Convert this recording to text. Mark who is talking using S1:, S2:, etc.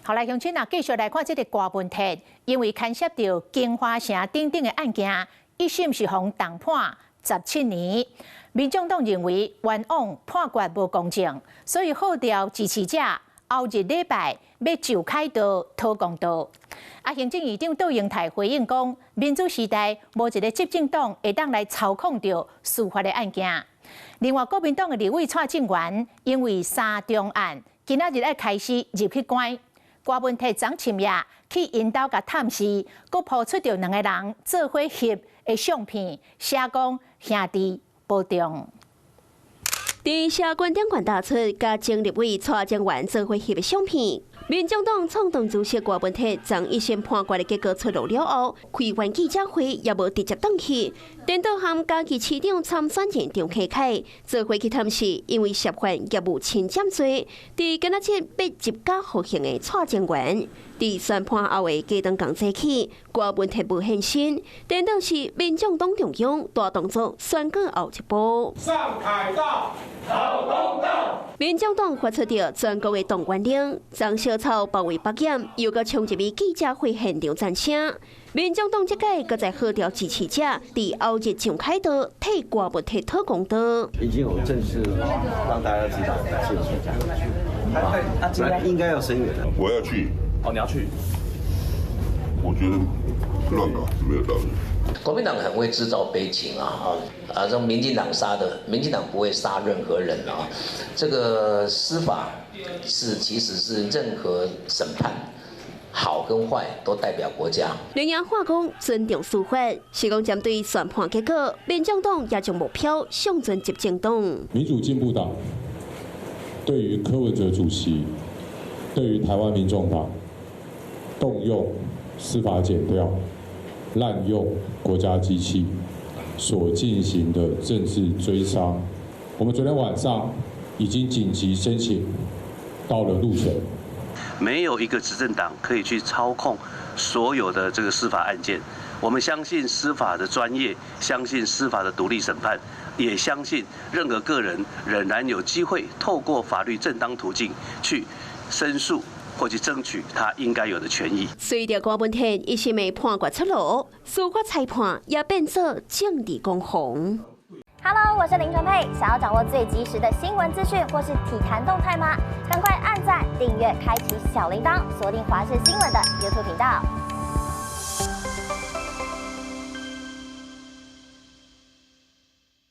S1: 好來，鄉親啊，繼續來看這個大問題，因為牽涉到金華城等等的案件，一審是互重判17年。民眾黨認為冤枉判決無公正，所以號召支持者後日禮拜要就開道討公道。行政院長杜英泰回應講，民主時代無一個執政黨會當來操控着司法的案件。另外，國民黨的立委蔡正元因為三中案，今仔日要開始入去關。郭文鐵昨深夜去因兜甲探視，佫拋出着兩個人做伙翕的相片，寫講兄弟保重。
S2: 佇社觀點冠打出甲前立委蔡正元做伙翕的相片。民眾黨創黨主席郭文鐵昨一審判決的結果出爐了後，開完記者會也無直接轉去，顛倒和家己市長參選人張啟凱做伙去探視，因為涉犯業務侵佔罪，佇今仔日被執行服刑的蔡正元。佇宣判後的加長工節起，郭文鐵無現身，顛倒是民眾黨中央大動作宣告後一步。
S3: 上凱道，討公道。
S2: 民眾黨發出着全國的動員令，將小草包圍北檢，又閣衝入去記者會現場讚聲。民眾黨這屆閣在號召支持者，佇後日上開道替郭文鐵討公道。
S4: 已經有正式讓大家知道，謝謝。那應該要聲援的。
S5: 我要去。
S6: 哦，你要去？
S5: 我覺得亂搞是沒有道理。
S7: 國民黨很會製造悲情這種民進黨殺的，民進黨不會殺任何人啊。這個司法其實是任何審判，好跟壞都代表國家。
S2: 聯陽化工尊重司法，是講針對宣判結果，民眾黨也將目標向準執政黨。
S8: 民主進步黨對於柯文哲主席，對於台灣民眾黨動用司法檢調、濫用國家機器所進行的政治追殺，我們昨天晚上已經緊急申請到了路權。
S9: 沒有一個執政黨可以去操控所有的這個司法案件。我們相信司法的專業，相信司法的獨立審判，也相信任何個人仍然有機會透過法律正當途徑去申訴或去爭取他應該有的權益。
S2: 隨着郭文鐵一審的判決出爐，司法裁判也變作政治攻防。
S10: Hello， 我是林純佩。想要掌握最及時的新聞資訊或是體壇動態嗎？趕快按讚、訂閱、開啟小鈴鐺，鎖定華視新聞的 YouTube 頻道。